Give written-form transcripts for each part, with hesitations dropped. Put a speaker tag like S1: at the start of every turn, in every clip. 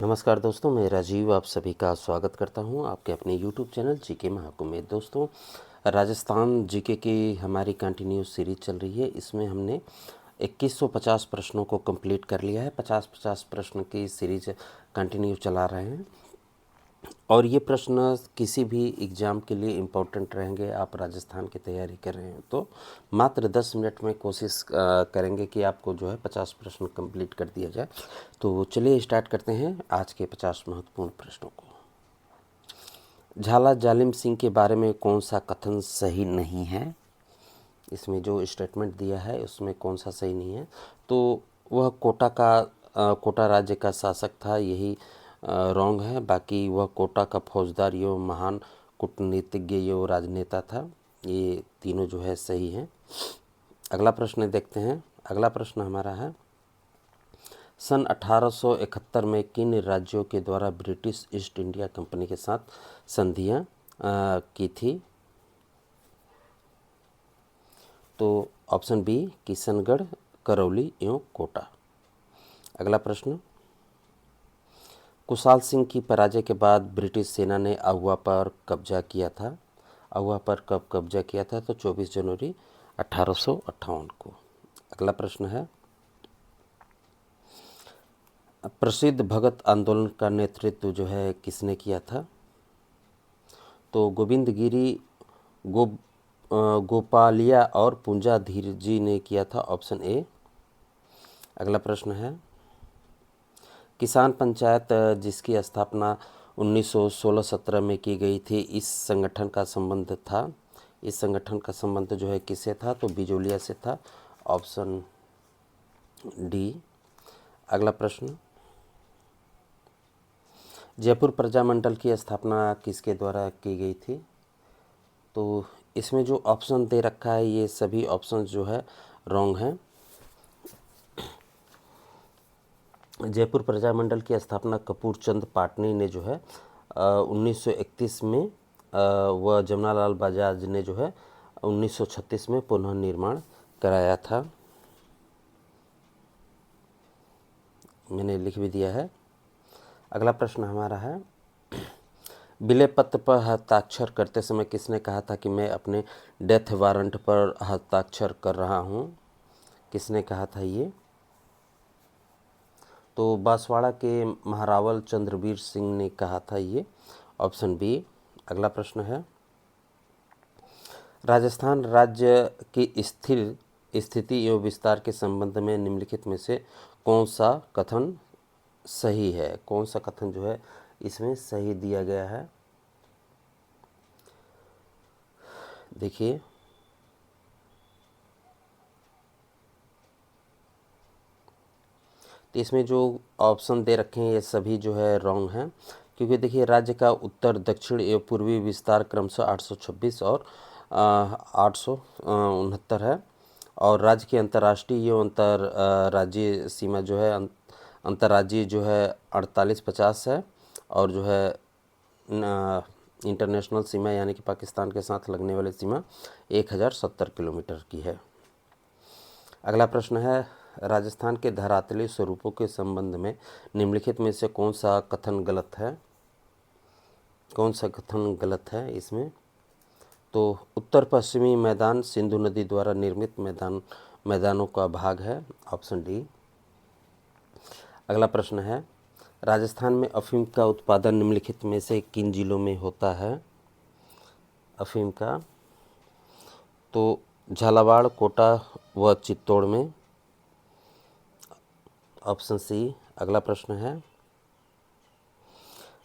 S1: नमस्कार दोस्तों, मैं राजीव आप सभी का स्वागत करता हूं आपके अपने YouTube चैनल जीके महाकुंभ में। दोस्तों, राजस्थान जीके की हमारी कंटिन्यू सीरीज चल रही है। इसमें हमने 2150 प्रश्नों को कंप्लीट कर लिया है। 50-50 प्रश्न की सीरीज कंटिन्यू चला रहे हैं और ये प्रश्न किसी भी एग्ज़ाम के लिए इम्पोर्टेंट रहेंगे। आप राजस्थान की तैयारी कर रहे हैं तो मात्र 10 मिनट में कोशिश करेंगे कि आपको जो है 50 प्रश्न कंप्लीट कर दिया जाए। तो चलिए स्टार्ट करते हैं आज के 50 महत्वपूर्ण प्रश्नों को। झाला जालिम सिंह के बारे में कौन सा कथन सही नहीं है? इसमें जो स्टेटमेंट दिया है उसमें कौन सा सही नहीं है? तो वह कोटा राज्य का शासक था, यही रॉन्ग है। बाकी वह कोटा का फौजदार यो महान कूटनीतिज्ञ यो राजनेता था, ये तीनों जो है सही हैं। अगला प्रश्न देखते हैं। अगला प्रश्न हमारा है, सन 1871 में किन राज्यों के द्वारा ब्रिटिश ईस्ट इंडिया कंपनी के साथ संधियां की थी? तो ऑप्शन बी किशनगढ़, करौली एवं कोटा। अगला प्रश्न, कुशाल सिंह की पराजय के बाद ब्रिटिश सेना ने आहुआ पर कब्जा किया था। आहुआ पर कब कब्जा किया था? तो 24 जनवरी 1858 को। अगला प्रश्न है, प्रसिद्ध भगत आंदोलन का नेतृत्व जो है किसने किया था? तो गोविंद गिरी, गोपालिया और पुंजा धीर जी ने किया था, ऑप्शन ए। अगला प्रश्न है, किसान पंचायत जिसकी स्थापना 1916-17 में की गई थी, इस संगठन का संबंध जो है किससे था? तो बिजोलिया से था, ऑप्शन डी। अगला प्रश्न, जयपुर प्रजामंडल की स्थापना किसके द्वारा की गई थी? तो इसमें जो ऑप्शन दे रखा है ये सभी ऑप्शन जो है रॉन्ग हैं। जयपुर प्रजामंडल की स्थापना कपूर चंद पाटनी ने जो है 1931 में व जमनालाल बजाज ने जो है 1936 में पुनः निर्माण कराया था। मैंने लिख भी दिया है। अगला प्रश्न हमारा है, विलय पत्र पर हस्ताक्षर करते समय किसने कहा था कि मैं अपने डेथ वारंट पर हस्ताक्षर कर रहा हूँ? किसने कहा था ये? तो बांसवाड़ा के महारावल चंद्रवीर सिंह ने कहा था ये, ऑप्शन बी। अगला प्रश्न है, राजस्थान राज्य की स्थिर स्थिति एवं विस्तार के संबंध में निम्नलिखित में से कौन सा कथन सही है? कौन सा कथन जो है इसमें सही दिया गया है? देखिए, तो इसमें जो ऑप्शन दे रखे हैं ये सभी जो है रॉन्ग हैं, क्योंकि देखिए राज्य का उत्तर दक्षिण एवं पूर्वी विस्तार क्रमशः 826 और 869 है, और राज्य की अंतर्राष्ट्रीय एवं अंतर राज्यीय सीमा जो है अंतर्राज्यीय जो है 4850 है, और जो है इंटरनेशनल सीमा यानी कि पाकिस्तान के साथ लगने वाली सीमा 1070 किलोमीटर की है। अगला प्रश्न है, राजस्थान के धरातलीय स्वरूपों के संबंध में निम्नलिखित में से कौन सा कथन गलत है? कौन सा कथन गलत है इसमें? तो उत्तर पश्चिमी मैदान सिंधु नदी द्वारा निर्मित मैदानों का भाग है, ऑप्शन डी। अगला प्रश्न है, राजस्थान में अफीम का उत्पादन निम्नलिखित में से किन जिलों में होता है? अफीम का, तो झालावाड़, कोटा व चित्तौड़ में, ऑप्शन सी। अगला प्रश्न है,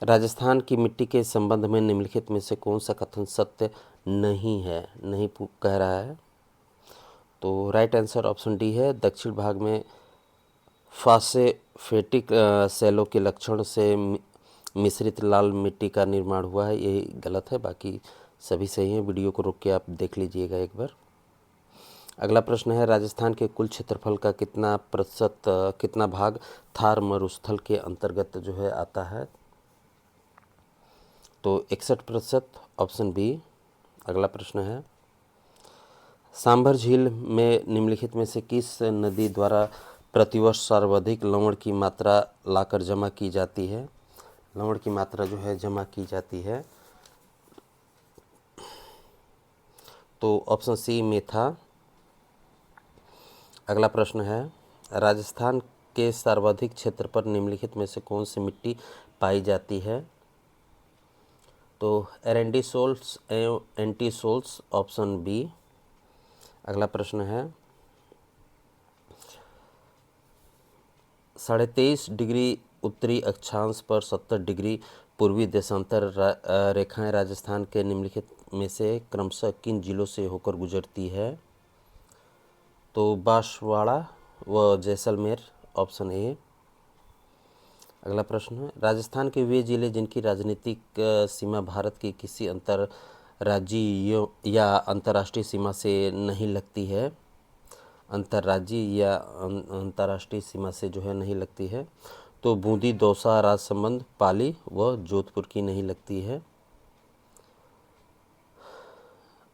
S1: राजस्थान की मिट्टी के संबंध में निम्नलिखित में से कौन सा कथन सत्य नहीं है? नहीं कह रहा है। तो राइट आंसर ऑप्शन डी है, दक्षिण भाग में फासेफेटिक सेलों के लक्षण से मिश्रित लाल मिट्टी का निर्माण हुआ है, यही गलत है। बाकी सभी सही हैं। वीडियो को रोक के आप देख लीजिएगा एक बार। अगला प्रश्न है, राजस्थान के कुल क्षेत्रफल का कितना भाग थार मरुस्थल के अंतर्गत जो है आता है? तो 61%, ऑप्शन बी। अगला प्रश्न है, सांभर झील में निम्नलिखित में से किस नदी द्वारा प्रतिवर्ष सर्वाधिक लवण की मात्रा लाकर जमा की जाती है? लवण की मात्रा जो है जमा की जाती है तो ऑप्शन सी मेथा। अगला प्रश्न है, राजस्थान के सर्वाधिक क्षेत्र पर निम्नलिखित में से कौन सी मिट्टी पाई जाती है? तो एरेंडीसोल्स एवं एंटीसोल्स, ऑप्शन बी। अगला प्रश्न है, 23.5 डिग्री उत्तरी अक्षांश पर 70 डिग्री पूर्वी देशांतर रेखाएं राजस्थान के निम्नलिखित में से क्रमशः किन जिलों से होकर गुजरती है? तो बांसवाड़ा व जैसलमेर, ऑप्शन ए। अगला प्रश्न है, राजस्थान के वे जिले जिनकी राजनीतिक सीमा भारत की किसी अंतर्राज्यीय या अंतर्राष्ट्रीय सीमा से नहीं लगती है? अंतर्राज्यीय या अंतर्राष्ट्रीय सीमा से जो है नहीं लगती है, तो बूंदी, दौसा, राजसमंद, पाली व जोधपुर की नहीं लगती है।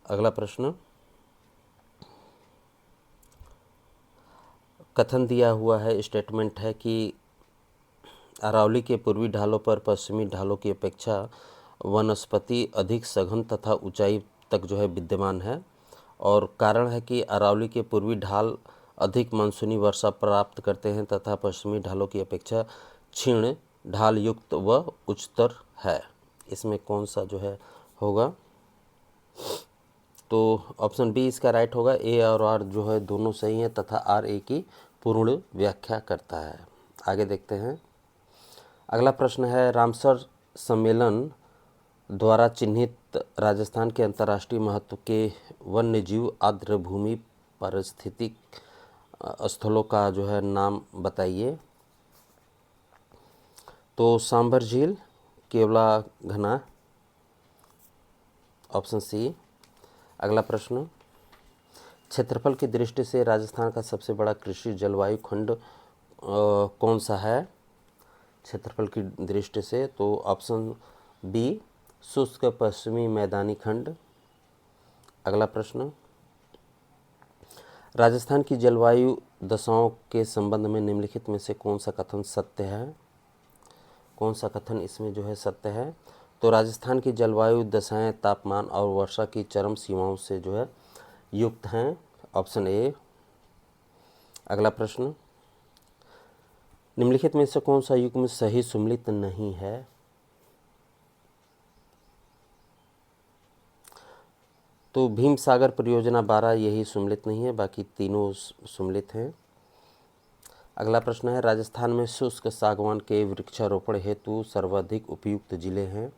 S1: अगला प्रश्न, कथन दिया हुआ है, स्टेटमेंट है कि अरावली के पूर्वी ढालों पर पश्चिमी ढालों की अपेक्षा वनस्पति अधिक सघन तथा ऊंचाई तक जो है विद्यमान है, और कारण है कि अरावली के पूर्वी ढाल अधिक मानसूनी वर्षा प्राप्त करते हैं तथा पश्चिमी ढालों की अपेक्षा क्षीण ढाल युक्त व उच्चतर है। इसमें कौन सा जो है होगा? तो ऑप्शन बी इसका राइट होगा। ए और आर जो है दोनों सही हैं तथा आर ए की पूर्ण व्याख्या करता है। आगे देखते हैं। अगला प्रश्न है, रामसर सम्मेलन द्वारा चिन्हित राजस्थान के अंतर्राष्ट्रीय महत्व के वन्यजीव आर्द्र भूमि पारिस्थितिक स्थलों का जो है नाम बताइए। तो सांभर झील, केवला घना, ऑप्शन सी। अगला प्रश्न, क्षेत्रफल की दृष्टि से राजस्थान का सबसे बड़ा कृषि जलवायु खंड कौन सा है? क्षेत्रफल की दृष्टि से तो ऑप्शन बी, शुष्क पश्चिमी मैदानी खंड। अगला प्रश्न, राजस्थान की जलवायु दशाओं के संबंध में निम्नलिखित में से कौन सा कथन सत्य है? कौन सा कथन इसमें जो है सत्य है? तो राजस्थान की जलवायु दशाएं तापमान और वर्षा की चरम सीमाओं से जो है युक्त हैं, ऑप्शन ए। अगला प्रश्न, निम्नलिखित में से कौन सा युग्म सही सुमेलित नहीं है? तो भीम सागर परियोजना 12 यही सुमेलित नहीं है, बाकी तीनों सुमेलित हैं। अगला प्रश्न है, राजस्थान में शुष्क सागवान के वृक्षारोपण हेतु सर्वाधिक उपयुक्त जिले हैं?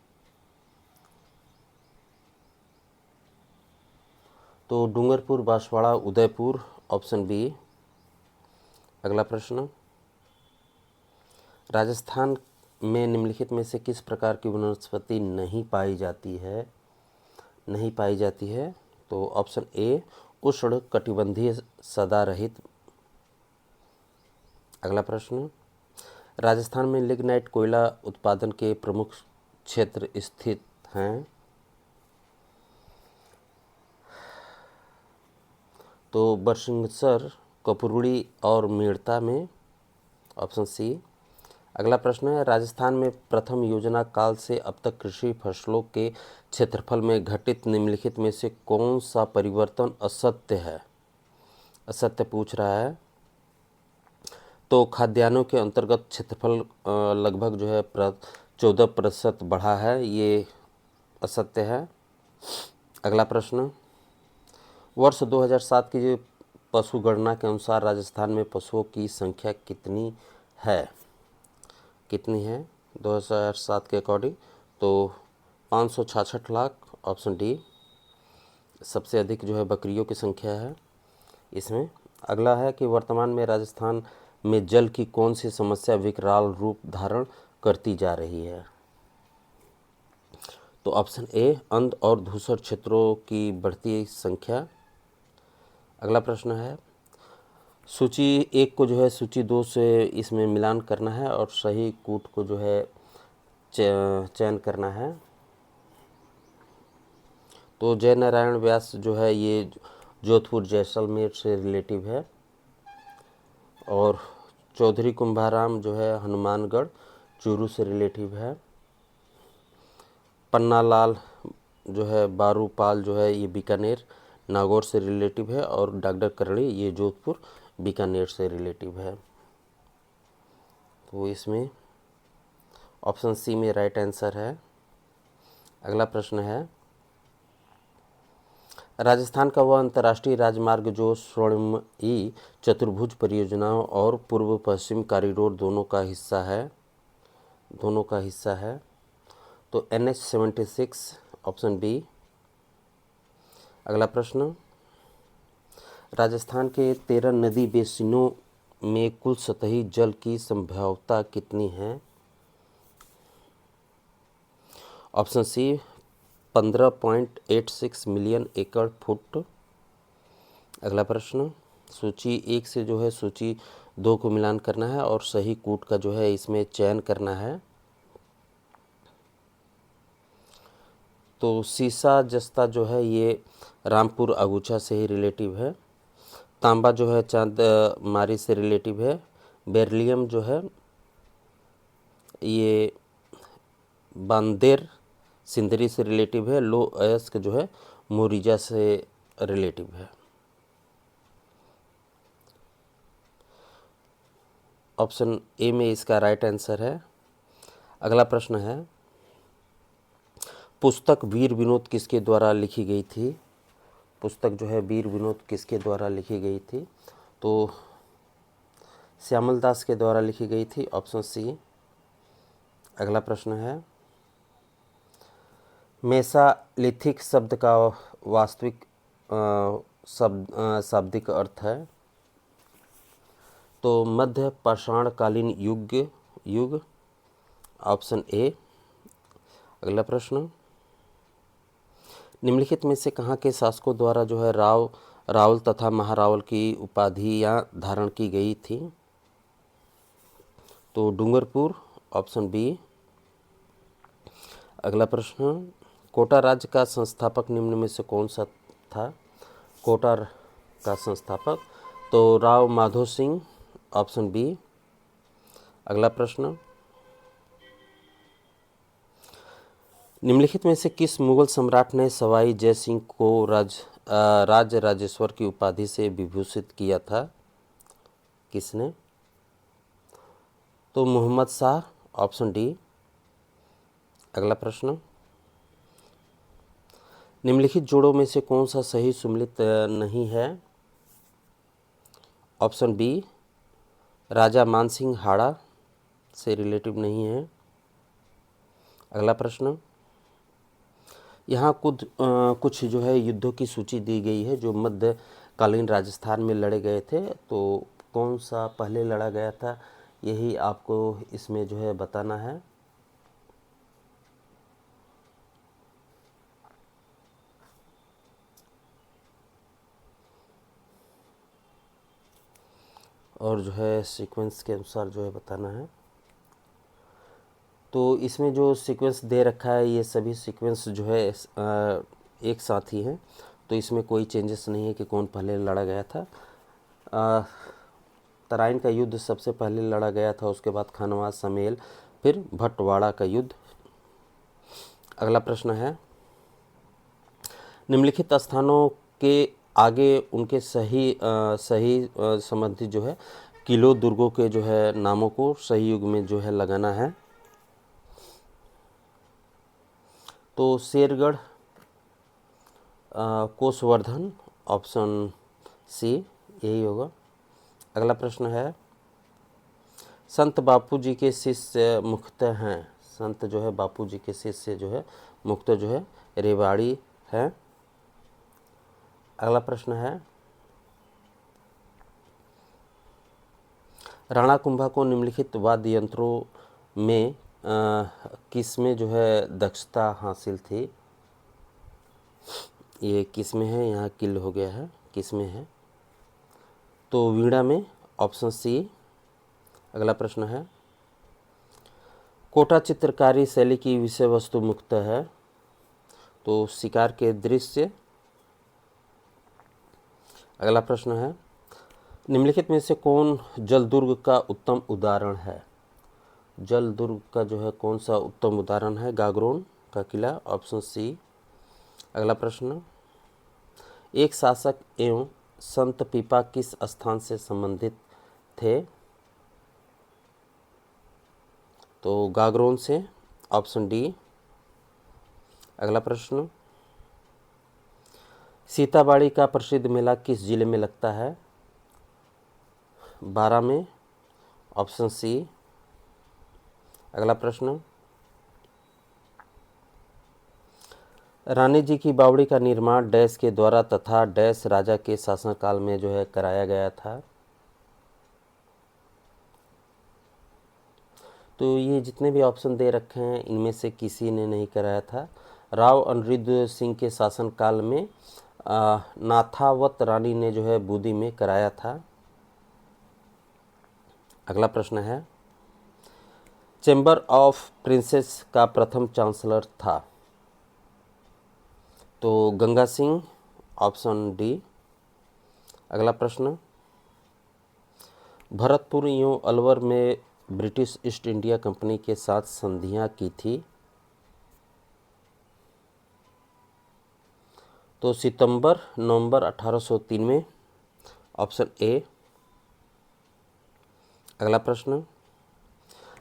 S1: तो डूंगरपुर, बांसवाड़ा, उदयपुर, ऑप्शन बी। अगला प्रश्न, राजस्थान में निम्नलिखित में से किस प्रकार की वनस्पति नहीं पाई जाती है? नहीं पाई जाती है, तो ऑप्शन ए, उष्ण कटिबंधीय सदारहित। अगला प्रश्न, राजस्थान में लिग्नाइट कोयला उत्पादन के प्रमुख क्षेत्र स्थित हैं? तो बरसिंहसर, कपुरड़ी और मेड़ता में, ऑप्शन सी। अगला प्रश्न है, राजस्थान में प्रथम योजना काल से अब तक कृषि फसलों के क्षेत्रफल में घटित निम्नलिखित में से कौन सा परिवर्तन असत्य है? असत्य पूछ रहा है। तो खाद्यान्नों के अंतर्गत क्षेत्रफल लगभग जो है 14% बढ़ा है, ये असत्य है। अगला प्रश्न, वर्ष 2007 की जो पशु गणना के अनुसार राजस्थान में पशुओं की संख्या कितनी है? कितनी है 2007 के अकॉर्डिंग? तो 566 लाख, ऑप्शन डी। सबसे अधिक जो है बकरियों की संख्या है इसमें। अगला है कि वर्तमान में राजस्थान में जल की कौन सी समस्या विकराल रूप धारण करती जा रही है? तो ऑप्शन ए, अंध और धूसर क्षेत्रों की बढ़ती संख्या। अगला प्रश्न है, सूची 1 को जो है सूची 2 से इसमें मिलान करना है और सही कूट को जो है चयन करना है। तो जय नारायण व्यास जो है ये जोधपुर जैसलमेर से रिलेटिव है, और चौधरी कुंभाराम जो है हनुमानगढ़ चूरू से रिलेटिव है। पन्नालाल जो है बारूपाल जो है ये बीकानेर नागौर से रिलेटिव है। और डॉक्टर करणी ये जोधपुर बीकानेर से रिलेटिव है। तो इसमें ऑप्शन सी में राइट आंसर है। अगला प्रश्न है, राजस्थान का वह अंतर्राष्ट्रीय राजमार्ग जो स्वर्णिम चतुर्भुज परियोजनाओं और पूर्व पश्चिम कॉरिडोर दोनों का हिस्सा है। तो NH-76 ऑप्शन बी। अगला प्रश्न, राजस्थान के 13 नदी बेसिनों में कुल सतही जल की संभाव्यता कितनी है? ऑप्शन सी 15.86 मिलियन एकड़ फुट। अगला प्रश्न, सूची 1 से जो है सूची 2 को मिलान करना है और सही कूट का जो है इसमें चयन करना है। तो सीसा जस्ता जो है ये रामपुर अगूछा से ही रिलेटिव है। तांबा जो है चांद मारी से रिलेटिव है। बेरिलियम जो है ये बांदेर सिंदरी से रिलेटिव है। लो अयस्क जो है मोरिजा से रिलेटिव है। ऑप्शन ए में इसका राइट आंसर है। अगला प्रश्न है, पुस्तक वीर विनोद किसके द्वारा लिखी गई थी? पुस्तक जो है वीर विनोद किसके द्वारा लिखी गई थी? तो श्यामल दास के द्वारा लिखी गई थी। Option C. अगला प्रश्न है, मेसालिथिक शब्द का वास्तविक शाब्दिक अर्थ है? तो मध्य पाषाणकालीन युग। Option A. अगला प्रश्न, निम्नलिखित में से कहाँ के शासकों द्वारा जो है रावल तथा महारावल की उपाधियाँ धारण की गई थी? तो डूंगरपुर। Option B. अगला प्रश्न, कोटा राज्य का संस्थापक निम्न में से कौन सा था? कोटा का संस्थापक तो राव माधो सिंह। Option B. अगला प्रश्न, निम्नलिखित में से किस मुगल सम्राट ने सवाई जय सिंह को राजराजेश्वर की उपाधि से विभूषित किया था? किसने? तो मोहम्मद शाह। Option D. अगला प्रश्न, निम्नलिखित जोड़ों में से कौन सा सही सुमेलित नहीं है? ऑप्शन बी, राजा मानसिंह हाड़ा से रिलेटिव नहीं है। अगला प्रश्न, यहाँ कुछ जो है युद्धों की सूची दी गई है जो मध्यकालीन राजस्थान में लड़े गए थे। तो कौन सा पहले लड़ा गया था यही आपको इसमें जो है बताना है। और जो है सीक्वेंस के अनुसार जो है बताना है। तो इसमें जो सीक्वेंस दे रखा है ये सभी सीक्वेंस जो है एक साथ ही हैं। तो इसमें कोई चेंजेस नहीं है कि कौन पहले लड़ा गया था। तराइन का युद्ध सबसे पहले लड़ा गया था, उसके बाद खानवा समेल, फिर भटवाड़ा का युद्ध। अगला प्रश्न है, निम्नलिखित स्थानों के आगे उनके सही संबंधित जो है किलो दुर्गों के जो है नामों को सही युग में जो है लगाना है। तो शेरगढ़, कोसवर्धन। ऑप्शन सी यही होगा। अगला प्रश्न है, संत बापू जी के शिष्य मुख्यतः हैं? संत जो है बापू जी के शिष्य जो है मुख्यतः जो है रेवाड़ी है। अगला प्रश्न है, राणा कुंभा को निम्नलिखित वाद्य यंत्रों में किस में जो है दक्षता हासिल थी? ये किस में है, यहाँ किल हो गया है, किस में है? तो वीणा में। Option C. अगला प्रश्न है, कोटा चित्रकारी शैली की विषय वस्तु मुक्त है? तो शिकार के दृश्य। अगला प्रश्न है, निम्नलिखित में से कौन जल दुर्ग का उत्तम उदाहरण है? जल दुर्ग का जो है कौन सा उत्तम उदाहरण है? गागरोन का किला, ऑप्शन सी। अगला प्रश्न, एक शासक एवं संत पीपा किस स्थान से संबंधित थे? तो गागरोन से, ऑप्शन डी। अगला प्रश्न, सीताबाड़ी का प्रसिद्ध मेला किस जिले में लगता है? बारा में, ऑप्शन सी। अगला प्रश्न, रानी जी की बावड़ी का निर्माण डैश के द्वारा तथा डैश राजा के शासनकाल में जो है कराया गया था? तो ये जितने भी ऑप्शन दे रखे हैं इनमें से किसी ने नहीं कराया था। राव अनिरुद्ध सिंह के शासनकाल में नाथावत रानी ने जो है बूंदी में कराया था। अगला प्रश्न है, चैम्बर ऑफ प्रिंसेस का प्रथम चांसलर था? तो गंगा सिंह, ऑप्शन डी। अगला प्रश्न, भरतपुर एवं अलवर में ब्रिटिश ईस्ट इंडिया कंपनी के साथ संधियां की थी? तो सितंबर नवंबर 1803 में, ऑप्शन ए। अगला प्रश्न,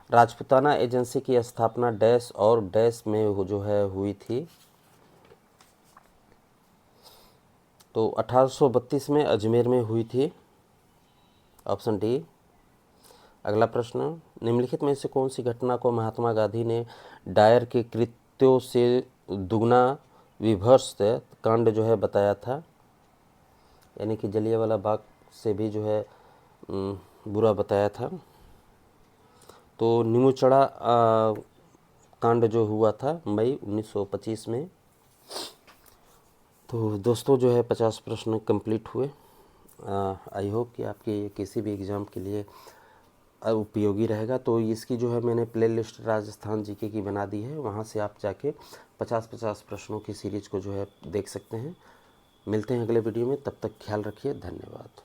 S1: राजपूताना एजेंसी की स्थापना डैश और डैश में जो है हुई थी? तो 1832 में अजमेर में हुई थी, ऑप्शन डी। अगला प्रश्न, निम्नलिखित में से कौन सी घटना को महात्मा गांधी ने डायर के कृत्यों से दुगना विभत्स कांड जो है बताया था? यानी कि जलियांवाला बाग से भी जो है बुरा बताया था। तो नीमूचड़ा कांड जो हुआ था मई 1925 में। तो दोस्तों जो है 50 प्रश्न कंप्लीट हुए। आई होप कि आपके किसी भी एग्ज़ाम के लिए उपयोगी रहेगा। तो इसकी जो है मैंने प्लेलिस्ट राजस्थान जीके की बना दी है, वहाँ से आप जाके 50-50 प्रश्नों की सीरीज़ को जो है देख सकते हैं। मिलते हैं अगले वीडियो में, तब तक ख्याल रखिए। धन्यवाद।